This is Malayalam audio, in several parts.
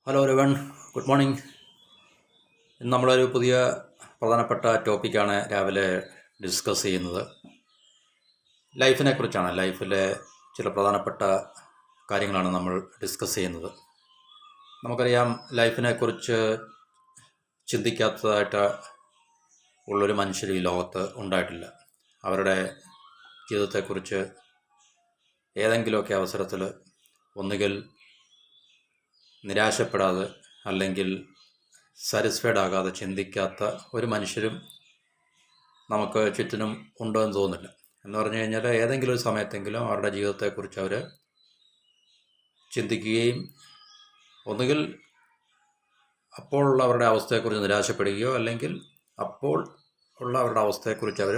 Hello everyone, good morning. ഇന്ന് നമ്മളൊരു പുതിയ പ്രധാനപ്പെട്ട ടോപ്പിക്കാണ് രാവിലെ ഡിസ്കസ് ചെയ്യുന്നത്. ലൈഫിനെ കുറിച്ചാണ്. ലൈഫിലെ ചില പ്രധാനപ്പെട്ട കാര്യങ്ങളാണ് നമ്മൾ ഡിസ്കസ് ചെയ്യുന്നത്. നമുക്കറിയാം, ലൈഫിനെക്കുറിച്ച് ചിന്തിക്കാത്തതായിട്ട് ഉള്ളൊരു മനുഷ്യർ ഈ ലോകത്ത് ഉണ്ടായിട്ടില്ല. അവരുടെ ജീവിതത്തെക്കുറിച്ച് ഏതെങ്കിലുമൊക്കെ അവസരത്തിൽ ഒന്നുകിൽ നിരാശപ്പെടാതെ അല്ലെങ്കിൽ സാറ്റിസ്ഫൈഡ് ആകാതെ ചിന്തിക്കാത്ത ഒരു മനുഷ്യരും നമുക്ക് ചുറ്റിനും ഉണ്ടോ എന്ന് തോന്നുന്നില്ല. എന്ന് പറഞ്ഞു കഴിഞ്ഞാൽ ഏതെങ്കിലും ഒരു സമയത്തെങ്കിലും അവരുടെ ജീവിതത്തെക്കുറിച്ച് അവർ ചിന്തിക്കുകയും ഒന്നുകിൽ അപ്പോഴുള്ള അവരുടെ അവസ്ഥയെക്കുറിച്ച് നിരാശപ്പെടുകയോ അല്ലെങ്കിൽ അപ്പോൾ ഉള്ള അവരുടെ അവസ്ഥയെക്കുറിച്ച് അവർ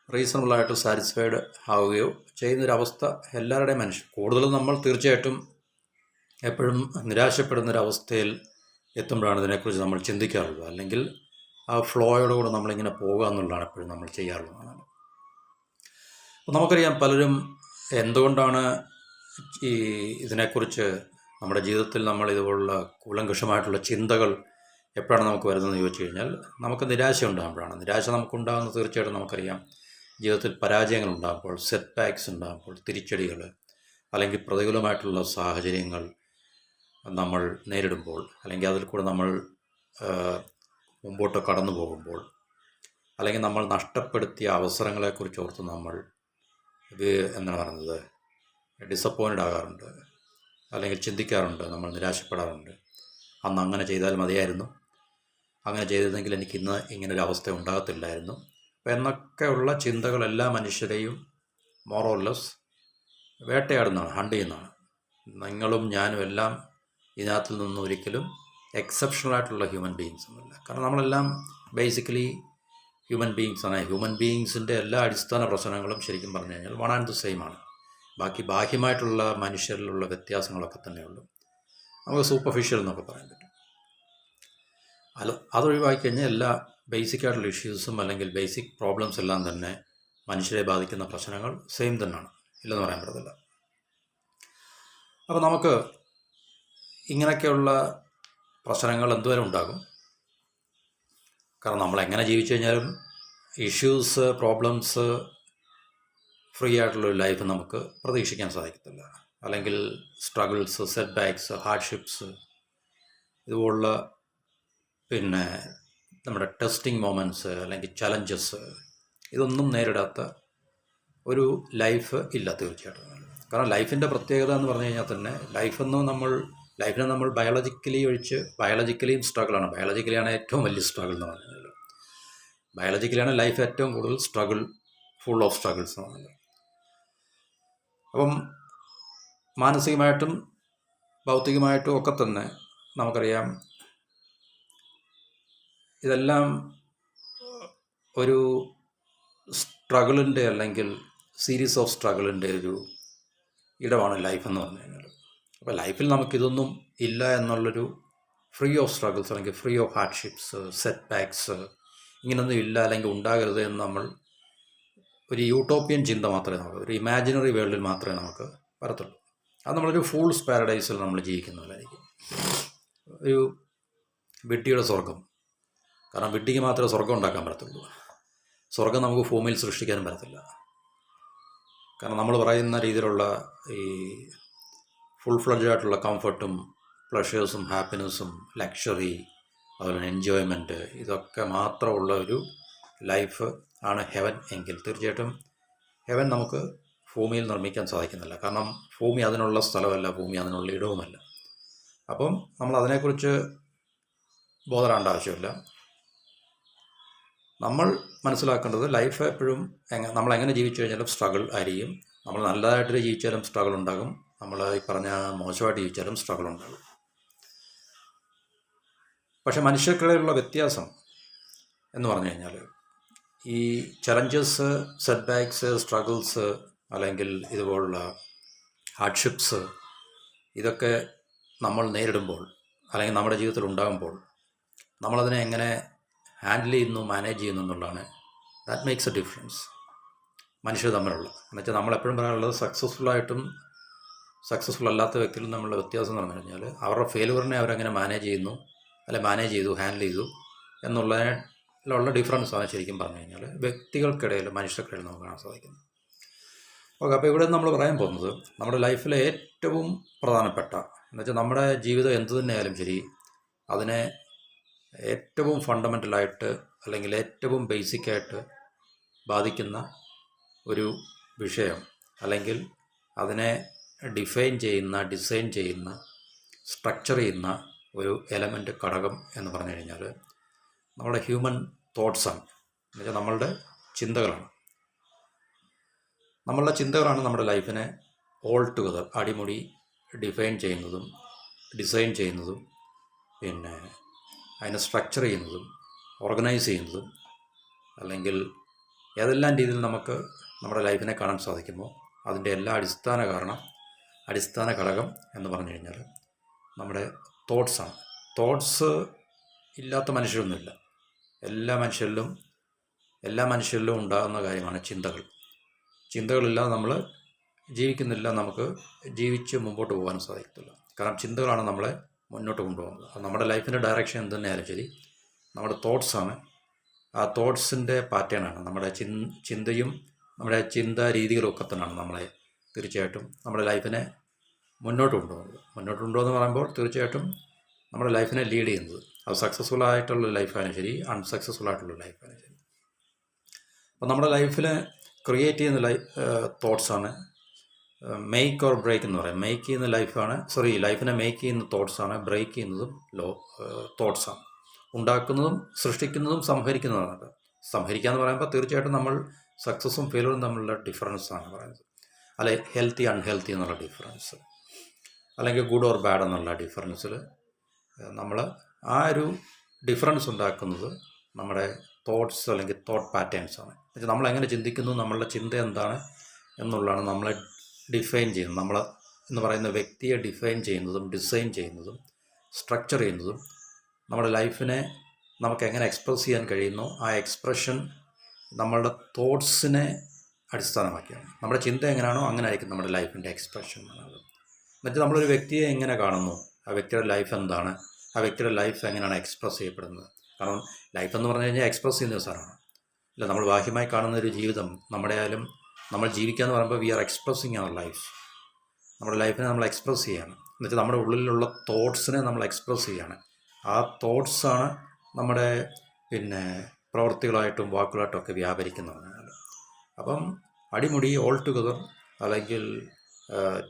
റീസണബിളായിട്ട് സാറ്റിസ്ഫൈഡ് ആവുകയോ ചെയ്യുന്നൊരവസ്ഥ എല്ലാവരുടെയും കൂടുതലും നമ്മൾ തീർച്ചയായിട്ടും എപ്പോഴും നിരാശപ്പെടുന്നൊരവസ്ഥയിൽ എത്തുമ്പോഴാണ് ഇതിനെക്കുറിച്ച് നമ്മൾ ചിന്തിക്കാറുള്ളത്. അല്ലെങ്കിൽ ആ ഫ്ലോയോടുകൂടെ നമ്മളിങ്ങനെ പോകുക എന്നുള്ളതാണ് എപ്പോഴും നമ്മൾ ചെയ്യാറുള്ളത്. അപ്പോൾ നമുക്കറിയാം, പലരും എന്തുകൊണ്ടാണ് ഈ ഇതിനെക്കുറിച്ച് നമ്മുടെ ജീവിതത്തിൽ നമ്മൾ ഇതുപോലുള്ള കൂലങ്കഷമായിട്ടുള്ള ചിന്തകൾ എപ്പോഴാണ് നമുക്ക് വരുന്നതെന്ന് ചോദിച്ചു കഴിഞ്ഞാൽ, നമുക്ക് നിരാശ ഉണ്ടാകുമ്പോഴാണ്. നിരാശ നമുക്കുണ്ടാകുന്നത് തീർച്ചയായിട്ടും നമുക്കറിയാം, ജീവിതത്തിൽ പരാജയങ്ങൾ ഉണ്ടാകുമ്പോൾ, സെറ്റ് ബാക്സ് ഉണ്ടാകുമ്പോൾ, തിരിച്ചടികൾ അല്ലെങ്കിൽ പ്രതികൂലമായിട്ടുള്ള സാഹചര്യങ്ങൾ നമ്മൾ നേരിടുമ്പോൾ, അല്ലെങ്കിൽ അതിൽ കൂടെ നമ്മൾ മുമ്പോട്ട് കടന്നു പോകുമ്പോൾ, അല്ലെങ്കിൽ നമ്മൾ നഷ്ടപ്പെടുത്തിയ അവസരങ്ങളെക്കുറിച്ച് ഓർത്ത് നമ്മൾ എന്താണ് പറയുന്നത്, ഡിസപ്പോയിൻറ്റഡ് ആകാറുണ്ട്, അല്ലെങ്കിൽ ചിന്തിക്കാറുണ്ട്, നമ്മൾ നിരാശപ്പെടാറുണ്ട്. അന്ന് അങ്ങനെ ചെയ്താൽ മതിയായിരുന്നു, അങ്ങനെ ചെയ്തിരുന്നെങ്കിൽ എനിക്കിന്ന് ഇങ്ങനൊരു അവസ്ഥ ഉണ്ടാകത്തില്ലായിരുന്നു എന്നൊക്കെയുള്ള ചിന്തകൾ എല്ലാ മനുഷ്യരെയും മോറോർലെസ് വേട്ടയാടുന്നതാണ്, ഹണ്ട് ചെയ്യുന്നതാണ്. നിങ്ങളും ഞാനും എല്ലാം ഇതിനകത്തിൽ നിന്നും ഒരിക്കലും എക്സെപ്ഷണലായിട്ടുള്ള ഹ്യൂമൻ ബീയിങ്സ് ഒന്നുമില്ല. കാരണം നമ്മളെല്ലാം ബേസിക്കലി ഹ്യൂമൻ ബീയിങ്സാണ്. ഹ്യൂമൻ ബീയിങ്സിൻ്റെ എല്ലാ അടിസ്ഥാന പ്രശ്നങ്ങളും ശരിക്കും പറഞ്ഞു കഴിഞ്ഞാൽ വൺ ആൻഡ് ദ സെയിം ആണ്. ബാക്കി ബാഹ്യമായിട്ടുള്ള മനുഷ്യരിലുള്ള വ്യത്യാസങ്ങളൊക്കെ തന്നെയുള്ളൂ. നമുക്ക് സൂപ്പർഫിഷ്യൽ എന്നൊക്കെ പറയാൻ പറ്റും. അതൊഴിവാക്കി കഴിഞ്ഞാൽ എല്ലാ ബേസിക്കായിട്ടുള്ള ഇഷ്യൂസും അല്ലെങ്കിൽ ബേസിക് പ്രോബ്ലംസ് എല്ലാം തന്നെ മനുഷ്യരെ ബാധിക്കുന്ന പ്രശ്നങ്ങൾ സെയിം തന്നെയാണ്, ഇല്ലെന്ന് പറയാൻ പറ്റത്തില്ല. അപ്പോൾ നമുക്ക് ഇങ്ങനെയൊക്കെയുള്ള പ്രശ്നങ്ങൾ എന്തുവരെ ഉണ്ടാകും. കാരണം നമ്മൾ എങ്ങനെ ജീവിച്ചു കഴിഞ്ഞാലും ഇഷ്യൂസ്, പ്രോബ്ലംസ് ഫ്രീ ആയിട്ടുള്ളൊരു ലൈഫ് നമുക്ക് പ്രതീക്ഷിക്കാൻ സാധിക്കത്തില്ല. അല്ലെങ്കിൽ സ്ട്രഗിൾസ്, സെറ്റ് ബാക്സ്, ഹാർഡ്ഷിപ്സ്, ഇതുപോലുള്ള നമ്മുടെ ടെസ്റ്റിംഗ് മൊമെൻറ്റ്സ് അല്ലെങ്കിൽ ചലഞ്ചസ്, ഇതൊന്നും നേരിടാത്ത ഒരു ലൈഫ് ഇല്ല തീർച്ചയായിട്ടും. കാരണം ലൈഫിൻ്റെ പ്രത്യേകത എന്ന് പറഞ്ഞു കഴിഞ്ഞാൽ തന്നെ ലൈഫിനെ നമ്മൾ ബയോളജിക്കലിയും സ്ട്രഗിളാണ്. ബയോളജിക്കലിയാണ് ഏറ്റവും വലിയ സ്ട്രഗിൾ എന്ന് പറഞ്ഞാൽ. ബയോളജിക്കലിയാണ് ലൈഫ് ഏറ്റവും കൂടുതൽ ഫുൾ ഓഫ് സ്ട്രഗിൾസ് എന്ന് പറഞ്ഞത്. അപ്പം മാനസികമായിട്ടും ഭൗതികമായിട്ടും ഒക്കെ തന്നെ നമുക്കറിയാം, ഇതെല്ലാം ഒരു സ്ട്രഗിളിൻ്റെ അല്ലെങ്കിൽ സീരീസ് ഓഫ് സ്ട്രഗിളിൻ്റെ ഒരു ഇടമാണ് ലൈഫ് എന്ന് പറഞ്ഞു കഴിഞ്ഞാൽ. അപ്പോൾ ലൈഫിൽ നമുക്കിതൊന്നും ഇല്ല എന്നുള്ളൊരു ഫ്രീ ഓഫ് സ്ട്രഗിൾസ് അല്ലെങ്കിൽ free of hardships, set backs, ഇങ്ങനൊന്നും ഇല്ല അല്ലെങ്കിൽ ഉണ്ടാകരുത് എന്ന് നമ്മൾ ഒരു യൂട്ടോപ്യൻ ചിന്ത മാത്രമേ നമുക്ക്, ഒരു ഇമാജിനറി വേൾഡിൽ മാത്രമേ നമുക്ക് വരത്തുള്ളൂ. അത് നമ്മളൊരു ഫൂൾസ് പാരഡൈസിൽ നമ്മൾ ജീവിക്കുന്നവരായിരിക്കും. ഒരു വിഡ്ഢിയുടെ സ്വർഗം. കാരണം വിഡ്ഢിക്ക് മാത്രമേ സ്വർഗം ഉണ്ടാക്കാൻ പറ്റത്തുള്ളൂ. സ്വർഗം നമുക്ക് ഭൂമിയിൽ സൃഷ്ടിക്കാനും പറ്റത്തില്ല. കാരണം നമ്മൾ പറയുന്ന രീതിയിലുള്ള ഈ ഫുൾ ഫ്ലഡ്ജ് ആയിട്ടുള്ള കംഫർട്ടും പ്ലഷേഴ്സും ഹാപ്പിനെസ്സും ലക്ഷറി, അതുപോലെ എൻജോയ്മെൻറ്റ്, ഇതൊക്കെ മാത്രമുള്ള ഒരു ലൈഫ് ആണ് ഹെവൻ എങ്കിൽ തീർച്ചയായിട്ടും ഹെവൻ നമുക്ക് ഭൂമിയിൽ നിർമ്മിക്കാൻ സാധിക്കുന്നില്ല. കാരണം ഭൂമി അതിനുള്ള സ്ഥലമല്ല, ഭൂമി അതിനുള്ള ഇടവുമല്ല. അപ്പം നമ്മൾ അതിനെക്കുറിച്ച് ബോധപ്പെടേണ്ട ആവശ്യമില്ല. നമ്മൾ മനസ്സിലാക്കേണ്ടത് ലൈഫ് എപ്പോഴും നമ്മളെങ്ങനെ ജീവിച്ചു കഴിഞ്ഞാലും സ്ട്രഗിൾ ആയിരിക്കും. നമ്മൾ നല്ലതായിട്ട് ജീവിച്ചാലും സ്ട്രഗിൾ ഉണ്ടാകും, നമ്മൾ ഈ പറഞ്ഞ മോശമായിട്ട് ജീവിച്ചാലും സ്ട്രഗിൾ ഉണ്ടാകും. പക്ഷെ മനുഷ്യർക്കിടയിലുള്ള വ്യത്യാസം എന്ന് പറഞ്ഞു കഴിഞ്ഞാൽ, ഈ ചലഞ്ചസ്, സെറ്റ് ബാക്സ്, സ്ട്രഗിൾസ് അല്ലെങ്കിൽ ഇതുപോലുള്ള ഹാർഡ്ഷിപ്സ്, ഇതൊക്കെ നമ്മൾ നേരിടുമ്പോൾ അല്ലെങ്കിൽ നമ്മുടെ ജീവിതത്തിൽ ഉണ്ടാകുമ്പോൾ നമ്മളതിനെ എങ്ങനെ ഹാൻഡിൽ ചെയ്യുന്നു, മാനേജ് ചെയ്യുന്നു എന്നുള്ളതാണ് ദാറ്റ് മേക്സ് എ ഡിഫറൻസ് മനുഷ്യർ തമ്മിലുള്ള. എന്നുവെച്ചാൽ നമ്മളെപ്പോഴും പറയാനുള്ളത്, സക്സസ്ഫുള്ളായിട്ടും സക്സസ്ഫുൾ അല്ലാത്ത വ്യക്തികളും തമ്മിലുള്ള വ്യത്യാസം എന്ന് പറഞ്ഞു കഴിഞ്ഞാൽ അവരുടെ ഫെയിലുവറിനെ അവരെങ്ങനെ മാനേജ് ചെയ്യുന്നു, അല്ലെ മാനേജ് ചെയ്തു, ഹാൻഡിൽ ചെയ്തു എന്നുള്ളതിലുള്ള ഡിഫറൻസാണ് ശരിക്കും പറഞ്ഞു കഴിഞ്ഞാൽ വ്യക്തികൾക്കിടയിൽ, മനുഷ്യർക്കിടയിൽ നമുക്ക് കാണാൻ സാധിക്കുന്നത്. ഓക്കെ, അപ്പോൾ ഇവിടെ നമ്മൾ പറയാൻ പോകുന്നത് നമ്മുടെ ലൈഫിലെ ഏറ്റവും പ്രധാനപ്പെട്ട എന്നുവെച്ചാൽ നമ്മുടെ ജീവിതം എന്തു തന്നെയായാലും ശരി, അതിനെ ഏറ്റവും ഫണ്ടമെൻ്റലായിട്ട് അല്ലെങ്കിൽ ഏറ്റവും ബേസിക്കായിട്ട് ബാധിക്കുന്ന ഒരു വിഷയം, അല്ലെങ്കിൽ അതിനെ ഡിഫൈൻ ചെയ്യുന്ന, ഡിസൈൻ ചെയ്യുന്ന, സ്ട്രക്ചർ ചെയ്യുന്ന ഒരു എലമെൻ്റ്, ഘടകം എന്ന് പറഞ്ഞു കഴിഞ്ഞാൽ നമ്മുടെ ഹ്യൂമൻ തോട്ട്സാണ്. എന്നുവെച്ചാൽ നമ്മളുടെ ചിന്തകളാണ്. നമ്മളുടെ ചിന്തകളാണ് നമ്മുടെ ലൈഫിനെ ഓൾ ടുഗദർ അടിമുടി ഡിഫൈൻ ചെയ്യുന്നതും ഡിസൈൻ ചെയ്യുന്നതും പിന്നെ അതിനെ സ്ട്രക്ചർ ചെയ്യുന്നതും ഓർഗനൈസ് ചെയ്യുന്നതും, അല്ലെങ്കിൽ ഏതെല്ലാം രീതിയിൽ നമുക്ക് നമ്മുടെ ലൈഫിനെ കാണാൻ സാധിക്കുമോ അതിൻ്റെ എല്ലാ അടിസ്ഥാന ഘടകം എന്ന് പറഞ്ഞു കഴിഞ്ഞാൽ നമ്മുടെ തോട്ട്സാണ്. തോട്ട്സ് ഇല്ലാത്ത മനുഷ്യരൊന്നുമില്ല. എല്ലാ മനുഷ്യരിലും ഉണ്ടാകുന്ന കാര്യമാണ് ചിന്തകൾ. ചിന്തകളില്ലാതെ നമ്മൾ ജീവിക്കുന്നില്ല, നമുക്ക് ജീവിച്ച് മുമ്പോട്ട് പോകാൻ സാധിക്കത്തില്ല. കാരണം ചിന്തകളാണ് നമ്മളെ മുന്നോട്ട് കൊണ്ടുപോകുന്നത്. അത് നമ്മുടെ ലൈഫിൻ്റെ ഡയറക്ഷൻ എന്ത് തന്നെയായാലും ശരി, നമ്മുടെ തോട്ട്സാണ്. ആ തോട്ട്സിൻ്റെ പാറ്റേണാണ് നമ്മുടെ ചിന്തയും നമ്മുടെ ചിന്താ രീതികളും ഒക്കെ തന്നെയാണ് നമ്മളെ തീർച്ചയായിട്ടും നമ്മുടെ ലൈഫിനെ മുന്നോട്ട് കൊണ്ടുപോകുന്നത് പറയുമ്പോൾ തീർച്ചയായിട്ടും നമ്മുടെ ലൈഫിനെ ലീഡ് ചെയ്യുന്നത്. അത് സക്സസ്ഫുൾ ആയിട്ടുള്ള ലൈഫായാലും ശരി, അൺസക്സസ്ഫുൾ ആയിട്ടുള്ള ലൈഫായാലും ശരി. അപ്പോൾ നമ്മുടെ ലൈഫിൽ ക്രിയേറ്റ് ചെയ്യുന്ന തോട്ട്സാണ് മേക്ക് ഓർ ബ്രേക്ക് എന്ന് പറയും. മേക്ക് ചെയ്യുന്ന ലൈഫിനെ മേക്ക് ചെയ്യുന്ന തോട്ട്സാണ്, ബ്രേക്ക് ചെയ്യുന്നതും തോട്ട്സാണ്. ഉണ്ടാക്കുന്നതും സൃഷ്ടിക്കുന്നതും സംഹരിക്കുന്നതാണ്. സംഹരിക്കുക എന്ന് പറയുമ്പോൾ തീർച്ചയായിട്ടും നമ്മൾ സക്സസ്സും ഫെയിലുറും തമ്മിലുള്ള ഡിഫറൻസാണ് പറയുന്നത്. അല്ലെ ഹെൽത്തി അൺഹെൽത്തി എന്നുള്ള ഡിഫറൻസ്, അല്ലെങ്കിൽ ഗുഡ് ഓർ ബാഡ് എന്നുള്ള ഡിഫറൻസിൽ നമ്മൾ ആ ഒരു ഡിഫറൻസ് ഉണ്ടാക്കുന്നത് നമ്മുടെ തോട്ട്സ് അല്ലെങ്കിൽ തോട്ട് പാറ്റേൺസാണ്. എന്നുവെച്ചാൽ നമ്മളെങ്ങനെ ചിന്തിക്കുന്നു, നമ്മളുടെ ചിന്ത എന്താണ് എന്നുള്ളതാണ് നമ്മളെ ഡിഫൈൻ ചെയ്യുന്നത്. നമ്മൾ എന്ന് പറയുന്ന വ്യക്തിയെ ഡിഫൈൻ ചെയ്യുന്നതും ഡിസൈൻ ചെയ്യുന്നതും സ്ട്രക്ചർ ചെയ്യുന്നതും നമ്മുടെ ലൈഫിനെ നമുക്ക് എങ്ങനെ എക്സ്പ്രസ് ചെയ്യാൻ കഴിയുന്നു, ആ എക്സ്പ്രഷൻ നമ്മളുടെ തോട്ട്സിനെ അടിസ്ഥാനമാക്കിയാണ്. നമ്മുടെ ചിന്ത എങ്ങനെയാണോ അങ്ങനെ ആയിരിക്കും നമ്മുടെ ലൈഫിൻ്റെ എക്സ്പ്രഷൻ എന്നുള്ളത്. എന്നിട്ട് നമ്മളൊരു വ്യക്തിയെ എങ്ങനെ കാണുന്നു, ആ വ്യക്തിയുടെ ലൈഫ് എന്താണ്, ആ വ്യക്തിയുടെ ലൈഫ് എങ്ങനെയാണ് എക്സ്പ്രസ് ചെയ്യപ്പെടുന്നത്. കാരണം ലൈഫ് എന്ന് പറഞ്ഞു കഴിഞ്ഞാൽ എക്സ്പ്രസ് ചെയ്യുന്ന സാറാണ്. ഇല്ല, നമ്മൾ ബാഹ്യമായി കാണുന്ന ഒരു ജീവിതം നമ്മൾ ജീവിക്കുക എന്ന് പറയുമ്പോൾ we are expressing our life. നമ്മുടെ ലൈഫിനെ നമ്മൾ എക്സ്പ്രസ് ചെയ്യുകയാണ്. എന്നുവെച്ചാൽ നമ്മുടെ ഉള്ളിലുള്ള തോട്ട്സിനെ നമ്മൾ എക്സ്പ്രസ് ചെയ്യുകയാണ്. ആ തോട്ട്സാണ് നമ്മുടെ പ്രവൃത്തികളായിട്ടും വാക്കുകളായിട്ടും ഒക്കെ വ്യാപരിക്കുന്നതാണ്. അപ്പം അടിമുടി ഓൾ ടുഗദർ, അല്ലെങ്കിൽ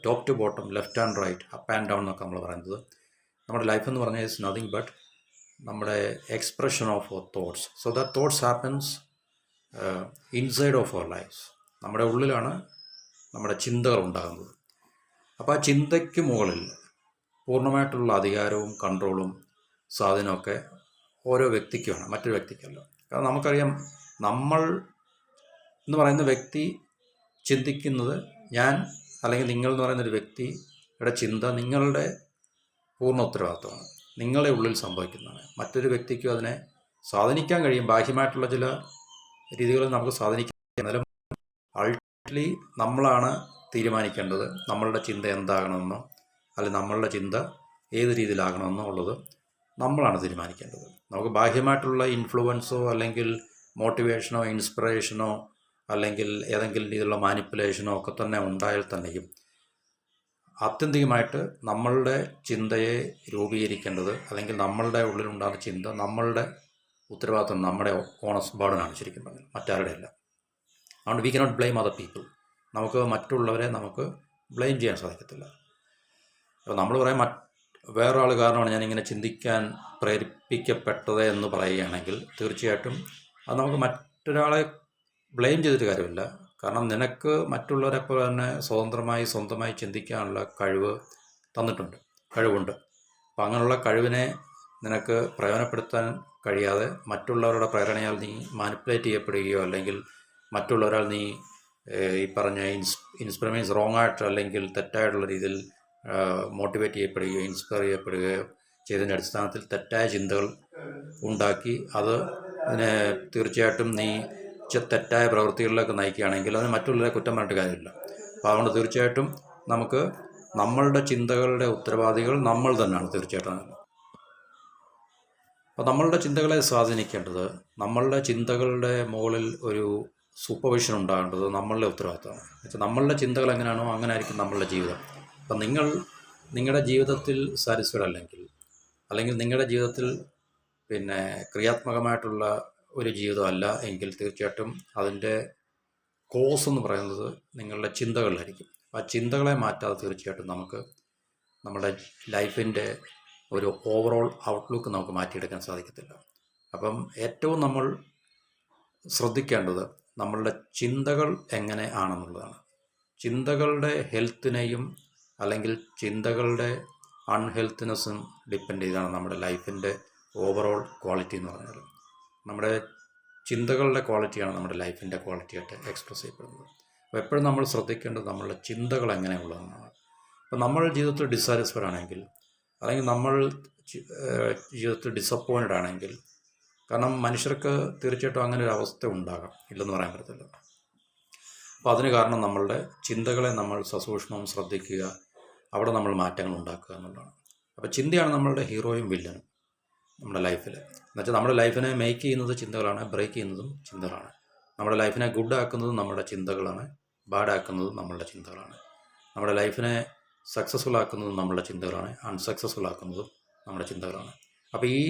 top to bottom, left and right, up and down എന്നൊക്കെ നമ്മൾ പറയുന്നത് നമ്മുടെ ലൈഫ് എന്ന് പറഞ്ഞാൽ ഇറ്റ്സ് നത്തിങ് ബട്ട് നമ്മുടെ expression of our thoughts. So that thoughts happens inside of our life. നമ്മുടെ ഉള്ളിലാണ് നമ്മുടെ ചിന്തകൾ ഉണ്ടാകുന്നത്. അപ്പോൾ ആ ചിന്തയ്ക്ക് മുകളിൽ പൂർണ്ണമായിട്ടുള്ള അധികാരവും കൺട്രോളും സ്വാധീനമൊക്കെ ഓരോ വ്യക്തിക്കുമാണ്, മറ്റൊരു വ്യക്തിക്കല്ല. കാരണം നമുക്കറിയാം, നമ്മൾ എന്ന് പറയുന്ന വ്യക്തി ചിന്തിക്കുന്നത് ഞാൻ അല്ലെങ്കിൽ നിങ്ങൾ എന്ന് പറയുന്നൊരു വ്യക്തിയുടെ ചിന്ത നിങ്ങളുടെ പൂർണ്ണ ഉത്തരവാദിത്വമാണ്, നിങ്ങളുടെ ഉള്ളിൽ സംഭവിക്കുന്നതാണ്. മറ്റൊരു വ്യക്തിക്കും അതിനെ സ്വാധീനിക്കാൻ കഴിയും. ബാഹ്യമായിട്ടുള്ള ചില രീതികളിൽ നമുക്ക് സ്വാധീനിക്കാൻ, എന്നാലും അൾട്ടിമേറ്റ്ലി നമ്മളാണ് തീരുമാനിക്കേണ്ടത് നമ്മളുടെ ചിന്ത എന്താകണമെന്നോ, അല്ലെങ്കിൽ നമ്മളുടെ ചിന്ത ഏത് രീതിയിലാകണമെന്നോ ഉള്ളത് നമ്മളാണ് തീരുമാനിക്കേണ്ടത്. നമുക്ക് ബാഹ്യമായിട്ടുള്ള ഇൻഫ്ലുവൻസോ അല്ലെങ്കിൽ മോട്ടിവേഷനോ ഇൻസ്പിറേഷനോ അല്ലെങ്കിൽ ഏതെങ്കിലും രീതിയിലുള്ള മാനിപ്പുലേഷനോ ഒക്കെ തന്നെ ഉണ്ടായാൽ തന്നെയും ആത്യന്തികമായിട്ട് നമ്മളുടെ ചിന്തയെ രൂപീകരിക്കേണ്ടത്, അല്ലെങ്കിൽ നമ്മളുടെ ഉള്ളിലുണ്ടാകുന്ന ചിന്ത നമ്മളുടെ ഉത്തരവാദിത്വം, നമ്മുടെ ഓണസ്റ്റ് ബർഡനാണ് ശരിക്കും പറഞ്ഞാൽ, മറ്റാരുടെ അല്ല. അതുകൊണ്ട് we cannot blame other people. നമുക്ക് മറ്റുള്ളവരെ ബ്ലെയിം ചെയ്യാൻ സാധിക്കത്തില്ല. അപ്പോൾ നമ്മൾ പറയാം വേറൊരാൾ കാരണമാണ് ഞാനിങ്ങനെ ചിന്തിക്കാൻ പ്രേരിപ്പിക്കപ്പെട്ടത് എന്ന് പറയുകയാണെങ്കിൽ തീർച്ചയായിട്ടും അത് നമുക്ക് മറ്റൊരാളെ ബ്ലെയിം ചെയ്തിട്ട് കാര്യമില്ല. കാരണം നിനക്ക് മറ്റുള്ളവരെ പോലെ തന്നെ സ്വന്തമായി ചിന്തിക്കാനുള്ള കഴിവുണ്ട്. അപ്പം അങ്ങനെയുള്ള കഴിവിനെ നിനക്ക് പ്രയോജനപ്പെടുത്താൻ കഴിയാതെ മറ്റുള്ളവരുടെ പ്രേരണയാൽ നീ മാനിപ്പുലേറ്റ് ചെയ്യപ്പെടുകയോ, അല്ലെങ്കിൽ മറ്റുള്ളവരാൽ നീ ഈ പറഞ്ഞ ഇൻസ്പയർ മീൻസ് റോങ് ആയിട്ട് അല്ലെങ്കിൽ തെറ്റായിട്ടുള്ള രീതിയിൽ മോട്ടിവേറ്റ് ചെയ്യപ്പെടുകയോ ഇൻസ്പയർ ചെയ്യപ്പെടുകയോ ചെയ്തതിൻ്റെ അടിസ്ഥാനത്തിൽ തെറ്റായ ചിന്തകൾ ഉണ്ടാക്കി അതിനെ തീർച്ചയായിട്ടും നീ തെറ്റായ പ്രവൃത്തികളിലേക്ക് നയിക്കുകയാണെങ്കിൽ അതിന് മറ്റുള്ളവരെ കുറ്റം പറഞ്ഞിട്ട് കാര്യമില്ല. അപ്പോൾ അതുകൊണ്ട് തീർച്ചയായിട്ടും നമുക്ക് നമ്മളുടെ ചിന്തകളുടെ ഉത്തരവാദികൾ നമ്മൾ തന്നെയാണ് തീർച്ചയായിട്ടും. അപ്പോൾ നമ്മളുടെ ചിന്തകളെ സ്വാധീനിക്കേണ്ടത്, നമ്മളുടെ ചിന്തകളുടെ മുകളിൽ ഒരു സൂപ്പർവിഷൻ ഉണ്ടാകേണ്ടത് നമ്മളുടെ ഉത്തരവാദിത്തമാണ്. എന്നുവെച്ചാൽ നമ്മളുടെ ചിന്തകൾ എങ്ങനെയാണോ അങ്ങനെ ആയിരിക്കും നമ്മളുടെ ജീവിതം. അപ്പം നിങ്ങളുടെ ജീവിതത്തിൽ സാറ്റിസ്ഫൈഡ് അല്ലെങ്കിൽ നിങ്ങളുടെ ജീവിതത്തിൽ ക്രിയാത്മകമായിട്ടുള്ള ഒരു ജീവിതമല്ല എങ്കിൽ തീർച്ചയായിട്ടും അതിൻ്റെ കോസ് എന്ന് പറയുന്നത് നിങ്ങളുടെ ചിന്തകളിലായിരിക്കും. ആ ചിന്തകളെ മാറ്റാതെ തീർച്ചയായിട്ടും നമുക്ക് നമ്മുടെ ലൈഫിൻ്റെ ഒരു ഓവറോൾ ഔട്ട്ലുക്ക് നമുക്ക് മാറ്റിയെടുക്കാൻ സാധിക്കത്തില്ല. അപ്പം ഏറ്റവും നമ്മൾ ശ്രദ്ധിക്കേണ്ടത് നമ്മളുടെ ചിന്തകൾ എങ്ങനെ ആണെന്നുള്ളതാണ്. ചിന്തകളുടെ ഹെൽത്തിനെയും അല്ലെങ്കിൽ ചിന്തകളുടെ അൺഹെൽത്തിനെസ്സും ഡിപ്പെൻഡ് ചെയ്താണ് നമ്മുടെ ലൈഫിൻ്റെ ഓവറോൾ ക്വാളിറ്റി എന്ന് പറഞ്ഞാൽ. നമ്മുടെ ചിന്തകളുടെ ക്വാളിറ്റിയാണ് നമ്മുടെ ലൈഫിൻ്റെ ക്വാളിറ്റിയായിട്ട് എക്സ്പ്രസ് ചെയ്യപ്പെടുന്നത്. അപ്പോൾ എപ്പോഴും നമ്മൾ ശ്രദ്ധിക്കേണ്ടത് നമ്മളുടെ ചിന്തകൾ എങ്ങനെയുള്ളതെന്നാണ്. അപ്പോൾ നമ്മൾ ജീവിതത്തിൽ ഡിസാറ്റിസ്ഫൈഡ് ആണെങ്കിൽ, അല്ലെങ്കിൽ നമ്മൾ ജീവിതത്തിൽ ഡിസപ്പോയിൻറ്റഡ് ആണെങ്കിൽ, കാരണം മനുഷ്യർക്ക് തീർച്ചയായിട്ടും അങ്ങനെ ഒരു അവസ്ഥ ഉണ്ടാകാം, ഇല്ലെന്ന് പറയാൻ പറ്റത്തില്ല. അപ്പോൾ അതിന് കാരണം നമ്മളുടെ ചിന്തകളെ നമ്മൾ സസൂക്ഷ്മം ശ്രദ്ധിക്കുക, അവിടെ നമ്മൾ മാറ്റങ്ങൾ ഉണ്ടാക്കുക എന്നുള്ളതാണ്. അപ്പോൾ ചിന്തയാണ് നമ്മളുടെ ഹീറോയും വില്ലനും നമ്മുടെ ലൈഫിൽ. എന്നുവെച്ചാൽ നമ്മുടെ ലൈഫിനെ മേക്ക് ചെയ്യുന്നത് ചിന്തകളാണ്, ബ്രേക്ക് ചെയ്യുന്നതും ചിന്തകളാണ്. നമ്മുടെ ലൈഫിനെ ഗുഡ് ആക്കുന്നതും നമ്മുടെ ചിന്തകളാണ്, ബാഡ് ആക്കുന്നതും നമ്മളുടെ ചിന്തകളാണ്. നമ്മുടെ ലൈഫിനെ സക്സസ്ഫുൾ ആക്കുന്നതും നമ്മളുടെ ചിന്തകളാണ്, അൺസക്സസ്ഫുൾ ആക്കുന്നതും നമ്മുടെ ചിന്തകളാണ്. അപ്പോൾ ഈ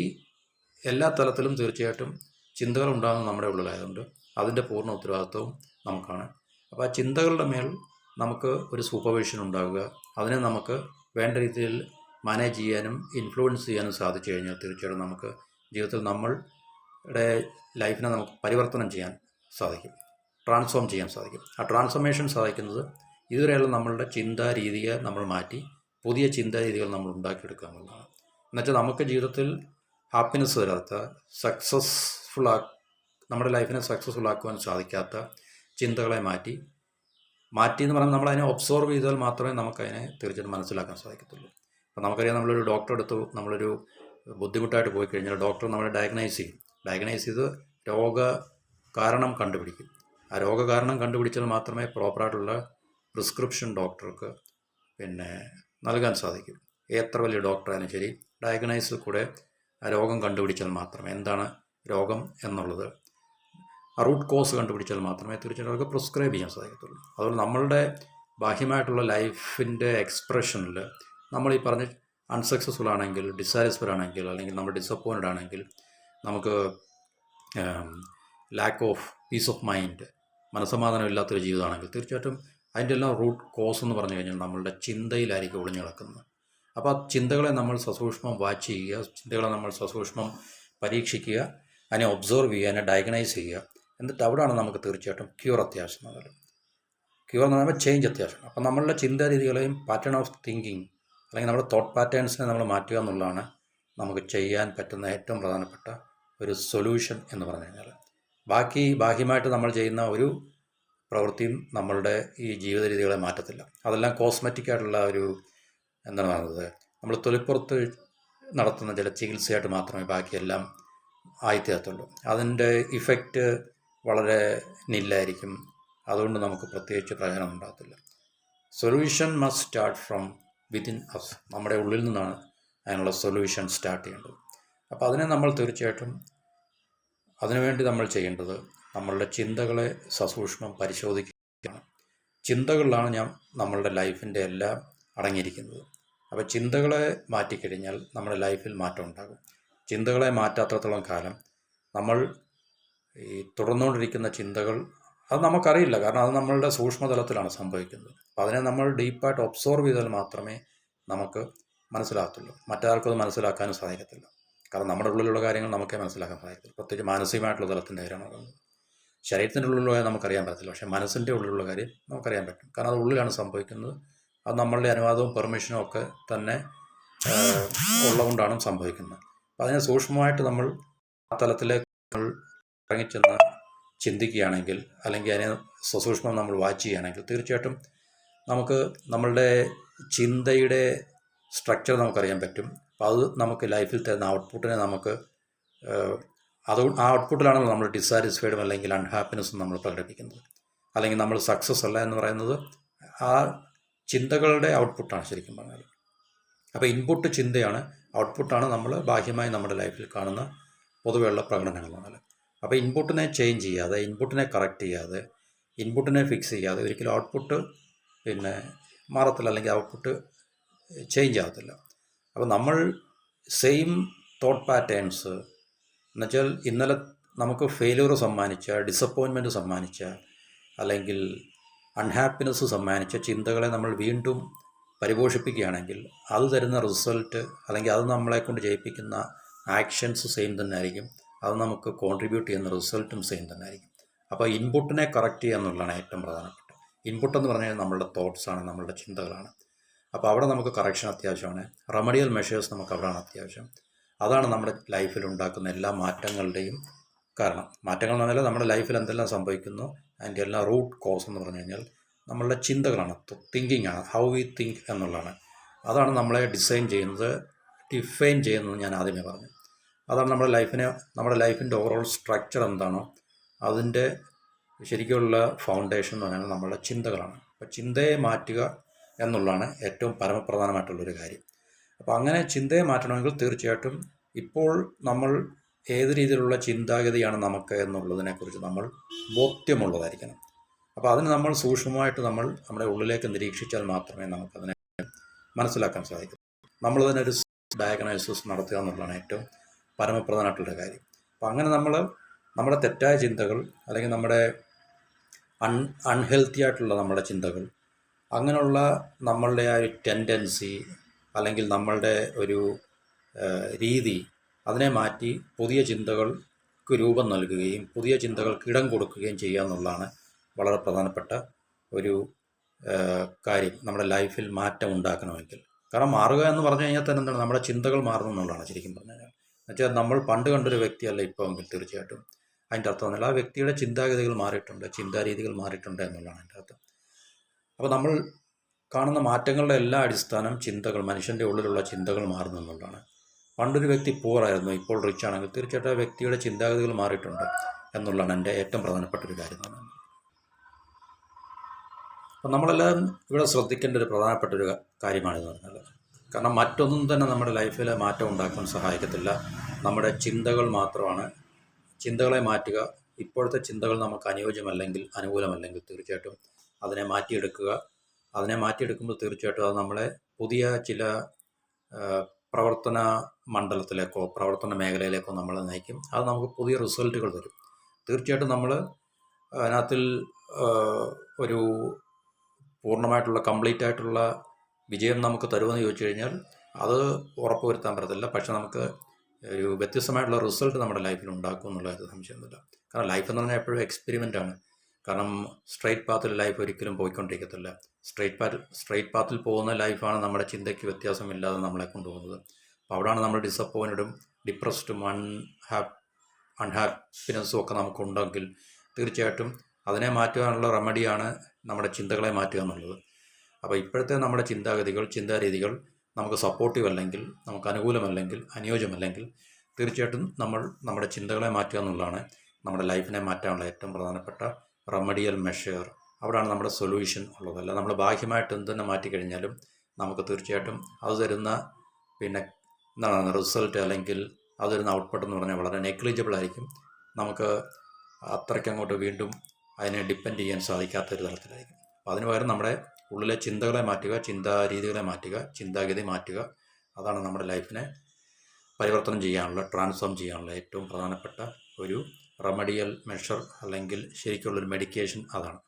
എല്ലാ തലത്തിലും തീർച്ചയായിട്ടും ചിന്തകൾ ഉണ്ടാകുന്നത് നമ്മുടെ ഉള്ളിലായതുകൊണ്ട് അതിൻ്റെ പൂർണ്ണ ഉത്തരവാദിത്വവും നമുക്കാണ്. അപ്പോൾ ആ ചിന്തകളുടെ മേൽ നമുക്ക് ഒരു സൂപ്പർവിഷൻ ഉണ്ടാവുക, അതിനെ നമുക്ക് വേണ്ട രീതിയിൽ മാനേജ് ചെയ്യാനും ഇൻഫ്ലുവൻസ് ചെയ്യാനും സാധിച്ചു കഴിഞ്ഞാൽ തീർച്ചയായിട്ടും നമുക്ക് ജീവിതത്തിൽ നമ്മളുടെ ലൈഫിനെ നമുക്ക് പരിവർത്തനം ചെയ്യാൻ സാധിക്കും, ട്രാൻസ്ഫോം ചെയ്യാൻ സാധിക്കും. ആ ട്രാൻസ്ഫോർമേഷൻ സാധിക്കുന്നത് ഇതുവരെയുള്ള നമ്മളുടെ ചിന്താ രീതിയെ നമ്മൾ മാറ്റി പുതിയ ചിന്താ രീതികൾ നമ്മൾ ഉണ്ടാക്കിയെടുക്കുക എന്നുള്ളതാണ്. എന്നുവെച്ചാൽ നമുക്ക് ജീവിതത്തിൽ ഹാപ്പിനെസ് തരാത്ത, നമ്മുടെ ലൈഫിനെ സക്സസ്ഫുൾ ആക്കുവാൻ സാധിക്കാത്ത ചിന്തകളെ മാറ്റി എന്ന് പറയുമ്പോൾ നമ്മളതിനെ ഒബ്സർവ് ചെയ്താൽ മാത്രമേ നമുക്കതിനെ തീർച്ചയായിട്ടും മനസ്സിലാക്കാൻ സാധിക്കത്തുള്ളൂ. അപ്പോൾ നമുക്കറിയാം, നമ്മളൊരു ഡോക്ടറെ അടുത്ത് നമ്മളൊരു ബുദ്ധിമുട്ടായിട്ട് പോയി കഴിഞ്ഞാൽ ഡോക്ടർ നമ്മളെ ഡയഗ്നൈസ് ചെയ്ത് രോഗ കാരണം കണ്ടുപിടിക്കും. ആ രോഗകാരണം കണ്ടുപിടിച്ചാൽ മാത്രമേ പ്രോപ്പറായിട്ടുള്ള പ്രിസ്ക്രിപ്ഷൻ ഡോക്ടർക്ക് നൽകാൻ സാധിക്കും. എത്ര വലിയ ഡോക്ടറായാലും ശരി, ഡയഗ്നൈസിൽ കൂടെ ആ രോഗം കണ്ടുപിടിച്ചാൽ മാത്രമേ, എന്താണ് രോഗം എന്നുള്ളത്, ആ റൂട്ട് കോസ് കണ്ടുപിടിച്ചാൽ മാത്രമേ തീർച്ചയായിട്ടും അവർക്ക് പ്രിസ്ക്രൈബ് ചെയ്യാൻ സാധിക്കത്തുള്ളൂ. അതുപോലെ നമ്മളുടെ ബാഹ്യമായിട്ടുള്ള ലൈഫിൻ്റെ എക്സ്പ്രഷനിൽ നമ്മൾ ഈ പറഞ്ഞ് അൺസക്സസ്ഫുൾ ആണെങ്കിൽ, ഡിസാറ്റിസ്ഫൈഡ് ആണെങ്കിൽ, അല്ലെങ്കിൽ നമ്മൾ ഡിസപ്പോയിൻറ്റഡ് ആണെങ്കിൽ, നമുക്ക് lack of peace of mind, മനസ്സമാധാനം ഇല്ലാത്തൊരു ജീവിതമാണെങ്കിൽ തീർച്ചയായിട്ടും അതിൻ്റെ എല്ലാം റൂട്ട് കോസ് എന്ന് പറഞ്ഞു കഴിഞ്ഞാൽ നമ്മളുടെ ചിന്തയിലായിരിക്കും ഒളിഞ്ഞു കിടക്കുന്നത്. അപ്പോൾ ആ ചിന്തകളെ നമ്മൾ സസൂക്ഷ്മം വാച്ച് ചെയ്യുക, ചിന്തകളെ നമ്മൾ സസൂക്ഷ്മം പരീക്ഷിക്കുക, അതിനെ ഒബ്സർവ് ചെയ്യുക, അതിനെ ഡയഗ്നൈസ് ചെയ്യുക. എന്നിട്ട് അവിടെയാണ് നമുക്ക് തീർച്ചയായിട്ടും ക്യൂർ അത്യാവശ്യം. ക്യൂർ എന്ന് പറയുമ്പോൾ ചേഞ്ച് അത്യാവശ്യം. അപ്പം നമ്മളുടെ ചിന്താ രീതികളെയും പാറ്റേൺ ഓഫ് തിങ്കിങ് അല്ലെങ്കിൽ നമ്മുടെ തോട്ട് പാറ്റേൺസിനെ നമ്മൾ മാറ്റുക എന്നുള്ളതാണ് നമുക്ക് ചെയ്യാൻ പറ്റുന്ന ഏറ്റവും പ്രധാനപ്പെട്ട ഒരു സൊല്യൂഷൻ എന്ന് പറഞ്ഞു കഴിഞ്ഞാൽ. ബാഹ്യമായിട്ട് നമ്മൾ ചെയ്യുന്ന ഒരു പ്രവൃത്തിയും നമ്മളുടെ ഈ ജീവിത രീതികളെ മാറ്റത്തില്ല. അതെല്ലാം കോസ്മെറ്റിക് ആയിട്ടുള്ള ഒരു എന്താണ് പറയുന്നത്, നമ്മൾ തൊലിപ്പുറത്ത് നടത്തുന്ന ചില ചികിത്സയായിട്ട് മാത്രമേ ബാക്കിയെല്ലാം ആയിത്തീരത്തുള്ളൂ. അതിൻ്റെ ഇഫക്റ്റ് വളരെ നില്ലായിരിക്കും. അതുകൊണ്ട് നമുക്ക് പ്രത്യേകിച്ച് പ്രയോജനം ഉണ്ടാകത്തില്ല. Solution must start from within us. നമ്മുടെ ഉള്ളിൽ നിന്നാണ് അതിനുള്ള സൊല്യൂഷൻ സ്റ്റാർട്ട് ചെയ്യേണ്ടത്. അപ്പോൾ അതിനെ നമ്മൾ തീർച്ചയായിട്ടും അതിനുവേണ്ടി നമ്മൾ ചെയ്യേണ്ടത് നമ്മളുടെ ചിന്തകളെ സസൂക്ഷ്മം പരിശോധിക്കുകയാണ്. ചിന്തകളിലാണ് നമ്മളുടെ ലൈഫിൻ്റെ എല്ലാം അടങ്ങിയിരിക്കുന്നത്. അപ്പോൾ ചിന്തകളെ മാറ്റിക്കഴിഞ്ഞാൽ നമ്മുടെ ലൈഫിൽ മാറ്റം ഉണ്ടാകും. ചിന്തകളെ മാറ്റാത്തത്തോളം കാലം നമ്മൾ ഈ തുടർന്നുകൊണ്ടിരിക്കുന്ന ചിന്തകൾ, അത് നമുക്കറിയില്ല, കാരണം അത് നമ്മളുടെ സൂക്ഷ്മതലത്തിലാണ് സംഭവിക്കുന്നത്. അപ്പോൾ അതിനെ നമ്മൾ ഡീപ്പായിട്ട് ഒബ്സർവ് ചെയ്താൽ മാത്രമേ നമുക്ക് മനസ്സിലാകത്തുള്ളൂ. മറ്റൊരാൾക്കത് മനസ്സിലാക്കാനും സാധിക്കത്തില്ല. കാരണം നമ്മുടെ ഉള്ളിലുള്ള കാര്യങ്ങൾ നമുക്കേ മനസ്സിലാക്കാൻ സാധിക്കത്തില്ല. പ്രത്യേകിച്ച് മാനസികമായിട്ടുള്ള തലത്തിൻ്റെ കാര്യമാണ്. ശരീരത്തിൻ്റെ ഉള്ളിലുള്ള നമുക്കറിയാൻ പറ്റത്തില്ല, പക്ഷേ മനസ്സിൻ്റെ ഉള്ളിലുള്ള കാര്യം നമുക്കറിയാൻ പറ്റും. കാരണം അത് ഉള്ളിലാണ് സംഭവിക്കുന്നത്. അത് നമ്മളുടെ അനുവാദവും പെർമിഷനും ഒക്കെ തന്നെ ഉള്ളതുകൊണ്ടാണ് സംഭവിക്കുന്നത്. അപ്പോൾ അതിനെ സൂക്ഷ്മമായിട്ട് നമ്മൾ ആ തലത്തിലേക്ക് നമ്മൾ ഇറങ്ങിച്ചെന്ന് ചിന്തിക്കുകയാണെങ്കിൽ, അല്ലെങ്കിൽ അതിനെ സസൂക്ഷ്മം നമ്മൾ വാച്ച് ചെയ്യുകയാണെങ്കിൽ തീർച്ചയായിട്ടും നമുക്ക് നമ്മളുടെ ചിന്തയുടെ സ്ട്രക്ചർ നമുക്കറിയാൻ പറ്റും. അപ്പോൾ അത് നമുക്ക് ലൈഫിൽ തരുന്ന ഔട്ട്പുട്ടിനെ നമുക്ക് ആ ഔട്ട്പുട്ടിലാണല്ലോ നമ്മൾ ഡിസാറ്റിസ്ഫൈഡും അല്ലെങ്കിൽ അൺഹാപ്പിനെസ്സും നമ്മൾ പ്രകടിപ്പിക്കുന്നത്. അല്ലെങ്കിൽ നമ്മൾ സക്സസ് അല്ല എന്ന് പറയുന്നത് ആ ചിന്തകളുടെ ഔട്ട്പുട്ടാണ് ശരിക്കും പറഞ്ഞാൽ. അപ്പോൾ ഇൻപുട്ട് ചിന്തയാണ്, ഔട്ട്പുട്ടാണ് നമ്മൾ ബാഹ്യമായി നമ്മുടെ ലൈഫിൽ കാണുന്ന പൊതുവെയുള്ള പ്രകടനങ്ങൾ പറഞ്ഞാൽ. അപ്പോൾ ഇൻപുട്ടിനെ ചേഞ്ച് ചെയ്യാതെ, ഇൻപുട്ടിനെ കറക്റ്റ് ചെയ്യാതെ, ഇൻപുട്ടിനെ ഫിക്സ് ചെയ്യാതെ ഒരിക്കലും ഔട്ട്പുട്ട് മാറത്തില്ല, അല്ലെങ്കിൽ ഔട്ട്പുട്ട് ചേഞ്ച് ആകത്തില്ല. അപ്പോൾ നമ്മൾ സെയിം തോട്ട് പാറ്റേൺസ് എന്നുവെച്ചാൽ ഇന്നലെ നമുക്ക് ഫെയിലിയർ സമ്മാനിച്ച, ഡിസപ്പോയിൻമെൻറ്റ് സമ്മാനിച്ച, അല്ലെങ്കിൽ അൺഹാപ്പിനെസ് സമ്മാനിച്ച ചിന്തകളെ നമ്മൾ വീണ്ടും പരിപോഷിപ്പിക്കുകയാണെങ്കിൽ അത് തരുന്ന റിസൾട്ട്, അല്ലെങ്കിൽ അത് നമ്മളെക്കൊണ്ട് ജയിപ്പിക്കുന്ന ആക്ഷൻസ് സെയിം തന്നെ ആയിരിക്കും, അത് നമുക്ക് കോൺട്രിബ്യൂട്ട് ചെയ്യുന്ന റിസൾട്ടും സെയിം തന്നെ ആയിരിക്കും. അപ്പോൾ ഇൻപുട്ടിനെ കറക്റ്റ് ചെയ്യുക എന്നുള്ളതാണ് ഏറ്റവും പ്രധാനപ്പെട്ട. ഇൻപുട്ട് എന്ന് പറഞ്ഞു കഴിഞ്ഞാൽ നമ്മളുടെ തോട്ട്സാണ്, നമ്മളുടെ ചിന്തകളാണ്. അപ്പോൾ അവിടെ നമുക്ക് കറക്ഷൻ അത്യാവശ്യമാണ്. റെമഡിയൽ മെഷേഴ്സ് നമുക്ക് അവിടെയാണ് അത്യാവശ്യം. അതാണ് നമ്മുടെ ലൈഫിൽ ഉണ്ടാക്കുന്ന എല്ലാ മാറ്റങ്ങളുടെയും കാരണം. മാറ്റങ്ങൾ എന്ന് പറഞ്ഞാൽ നമ്മുടെ ലൈഫിൽ എന്തെല്ലാം സംഭവിക്കുന്നു അതിൻ്റെ എല്ലാം റൂട്ട് കോസ് എന്ന് പറഞ്ഞു കഴിഞ്ഞാൽ നമ്മളുടെ ചിന്തകളാണ്, തിങ്കിങ് ആണ്, ഹൗ വി തിങ്ക് എന്നുള്ളതാണ്. അതാണ് നമ്മളെ ഡിഫൈൻ ചെയ്യുന്നത് ഞാൻ ആദ്യമേ പറഞ്ഞു. അതാണ് നമ്മുടെ ലൈഫിൻ്റെ ഓവറോൾ സ്ട്രക്ചർ എന്താണോ അതിൻ്റെ ശരിക്കുള്ള ഫൗണ്ടേഷൻ എന്ന് പറയുന്നത് നമ്മളുടെ ചിന്തകളാണ്. അപ്പോൾ ചിന്തയെ മാറ്റുക എന്നുള്ളതാണ് ഏറ്റവും പരമപ്രധാനമായിട്ടുള്ളൊരു കാര്യം. അപ്പോൾ അങ്ങനെ ചിന്തയെ മാറ്റണമെങ്കിൽ തീർച്ചയായിട്ടും ഇപ്പോൾ നമ്മൾ ഏത് രീതിയിലുള്ള ചിന്താഗതിയാണ് നമുക്ക് എന്നുള്ളതിനെക്കുറിച്ച് നമ്മൾ ബോധ്യമുള്ളതായിരിക്കണം. അപ്പോൾ അതിന് നമ്മൾ സൂക്ഷ്മമായിട്ട് നമ്മുടെ ഉള്ളിലേക്ക് നിരീക്ഷിച്ചാൽ മാത്രമേ നമുക്കതിനെ മനസ്സിലാക്കാൻ സാധിക്കൂ. നമ്മൾ തന്നെ ഒരു ഡയഗ്നോസിസ് നടത്തുക എന്നുള്ളതാണ് ഏറ്റവും പരമപ്രധാനമായിട്ടുള്ള കാര്യം. അപ്പോൾ അങ്ങനെ നമ്മുടെ തെറ്റായ ചിന്തകൾ, അല്ലെങ്കിൽ നമ്മുടെ അൺഹെൽത്തി ആയിട്ടുള്ള നമ്മുടെ ചിന്തകൾ, അങ്ങനെയുള്ള നമ്മളുടെ ആ ഒരു ടെൻഡൻസി, അല്ലെങ്കിൽ നമ്മളുടെ ഒരു രീതി, അതിനെ മാറ്റി പുതിയ ചിന്തകൾക്ക് രൂപം നൽകുകയും പുതിയ ചിന്തകൾക്ക് ഇടം കൊടുക്കുകയും ചെയ്യുക എന്നുള്ളതാണ് വളരെ പ്രധാനപ്പെട്ട ഒരു കാര്യം നമ്മുടെ ലൈഫിൽ മാറ്റം ഉണ്ടാക്കണമെങ്കിൽ. കാരണം മാറുക എന്ന് പറഞ്ഞു കഴിഞ്ഞാൽ തന്നെ എന്താണ്, നമ്മുടെ ചിന്തകൾ മാറുന്നു എന്നുള്ളതാണ് ശരിക്കും പറഞ്ഞു കഴിഞ്ഞാൽ. എന്നുവെച്ചാൽ നമ്മൾ പണ്ട് കണ്ടൊരു വ്യക്തിയല്ല ഇപ്പോൾ എങ്കിൽ തീർച്ചയായിട്ടും അതിൻ്റെ അർത്ഥം എന്നല്ല, ആ വ്യക്തിയുടെ ചിന്താഗതികൾ മാറിയിട്ടുണ്ട്, ചിന്താരീതികൾ മാറിയിട്ടുണ്ട് എന്നുള്ളതാണ് അതിൻ്റെ അർത്ഥം. അപ്പോൾ നമ്മൾ കാണുന്ന മാറ്റങ്ങളുടെ എല്ലാ അടിസ്ഥാനം ചിന്തകൾ, മനുഷ്യൻ്റെ ഉള്ളിലുള്ള ചിന്തകൾ മാറുന്നു എന്നുള്ളതാണ്. പണ്ടൊരു വ്യക്തി പൂറായിരുന്നു, ഇപ്പോൾ റിച്ച് ആണെങ്കിൽ തീർച്ചയായിട്ടും ആ വ്യക്തിയുടെ ചിന്താഗതികൾ മാറിയിട്ടുണ്ട് എന്നുള്ളതാണ് എൻ്റെ ഏറ്റവും പ്രധാനപ്പെട്ട ഒരു കാര്യം എന്ന് പറയുന്നത്. അപ്പം നമ്മളെല്ലാം ഇവിടെ ശ്രദ്ധിക്കേണ്ട ഒരു പ്രധാനപ്പെട്ട ഒരു കാര്യമാണെന്ന് പറഞ്ഞാൽ, കാരണം മറ്റൊന്നും തന്നെ നമ്മുടെ ലൈഫിൽ മാറ്റം ഉണ്ടാക്കാൻ സഹായിക്കത്തില്ല, നമ്മുടെ ചിന്തകൾ മാത്രമാണ്. ചിന്തകളെ മാറ്റുക, ഇപ്പോഴത്തെ ചിന്തകൾ നമുക്ക് അനുയോജ്യമല്ലെങ്കിൽ, അനുകൂലമല്ലെങ്കിൽ തീർച്ചയായിട്ടും അതിനെ മാറ്റിയെടുക്കുക. അതിനെ മാറ്റിയെടുക്കുമ്പോൾ തീർച്ചയായിട്ടും അത് നമ്മളെ പുതിയ ചില പ്രവർത്തന മണ്ഡലത്തിലേക്കോ പ്രവർത്തന മേഖലയിലേക്കോ നമ്മളെ നയിക്കും. അത് നമുക്ക് പുതിയ റിസൾട്ടുകൾ തരും. തീർച്ചയായിട്ടും നമ്മൾ അതിനകത്തിൽ ഒരു പൂർണ്ണമായിട്ടുള്ള കംപ്ലീറ്റ് ആയിട്ടുള്ള വിജയം നമുക്ക് തരുമെന്ന് ചോദിച്ചു കഴിഞ്ഞാൽ അത് ഉറപ്പുവരുത്താൻ പറ്റത്തില്ല. പക്ഷെ നമുക്ക് ഒരു വ്യത്യസ്തമായിട്ടുള്ള റിസൾട്ട് നമ്മുടെ ലൈഫിൽ ഉണ്ടാക്കും എന്നുള്ളത് സംശയമൊന്നുമില്ല. കാരണം ലൈഫ് എന്ന് പറഞ്ഞാൽ എപ്പോഴും എക്സ്പെരിമെൻ്റ് ആണ്. കാരണം സ്ട്രെയിറ്റ് പാത്തിൽ ലൈഫ് ഒരിക്കലും പോയിക്കൊണ്ടിരിക്കത്തില്ല. സ്ട്രെയിറ്റ് പാത്തിൽ പോകുന്ന ലൈഫാണ് നമ്മുടെ ചിന്തയ്ക്ക് വ്യത്യാസമില്ലാതെ നമ്മളെ കൊണ്ടുപോകുന്നത്. അപ്പോൾ അവിടെയാണ് നമ്മൾ ഡിസപ്പോയിൻറ്റഡും ഡിപ്രസ്ഡും അൺഹാപ്പിനെസ്സും ഒക്കെ നമുക്കുണ്ടെങ്കിൽ തീർച്ചയായിട്ടും അതിനെ മാറ്റുവാനുള്ള റെമഡിയാണ് നമ്മുടെ ചിന്തകളെ മാറ്റുക എന്നുള്ളത്. അപ്പോൾ ഇപ്പോഴത്തെ നമ്മുടെ ചിന്താരീതികൾ നമുക്ക് സപ്പോർട്ടീവ് അല്ലെങ്കിൽ, നമുക്ക് അനുകൂലമല്ലെങ്കിൽ, അനുയോജ്യമല്ലെങ്കിൽ തീർച്ചയായിട്ടും നമ്മുടെ ചിന്തകളെ മാറ്റുക എന്നുള്ളതാണ് നമ്മുടെ ലൈഫിനെ മാറ്റാനുള്ള ഏറ്റവും പ്രധാനപ്പെട്ട റെമഡിയൽ മെഷർ. അവിടെയാണ് നമ്മുടെ സൊല്യൂഷൻ ഉള്ളത്. അല്ല നമ്മൾ ബാഹ്യമായിട്ട് എന്ത് തന്നെ മാറ്റിക്കഴിഞ്ഞാലും നമുക്ക് തീർച്ചയായിട്ടും അത് തരുന്ന എന്താണ് റിസൾട്ട്, അല്ലെങ്കിൽ അത് തരുന്ന ഔട്ട്പുട്ട് എന്ന് പറഞ്ഞാൽ വളരെ നെഗ്ലിജിബിൾ ആയിരിക്കും. നമുക്ക് അത്രയ്ക്ക് അങ്ങോട്ട് വീണ്ടും അതിനെ ഡിപ്പെൻഡ് ചെയ്യാൻ സാധിക്കാത്തൊരു തലത്തിലായിരിക്കും. അപ്പോൾ അതിന് പകരം നമ്മുടെ ഉള്ളിലെ ചിന്തകളെ മാറ്റുക, ചിന്താരീതികളെ മാറ്റുക, ചിന്താഗതി മാറ്റുക. അതാണ് നമ്മുടെ ലൈഫിനെ പരിവർത്തനം ചെയ്യാനുള്ള, ട്രാൻസ്ഫോം ചെയ്യാനുള്ള ഏറ്റവും പ്രധാനപ്പെട്ട ഒരു റെമഡിയൽ മെഷർ, അല്ലെങ്കിൽ ശരിക്കുള്ളൊരു മെഡിക്കേഷൻ അതാണ്.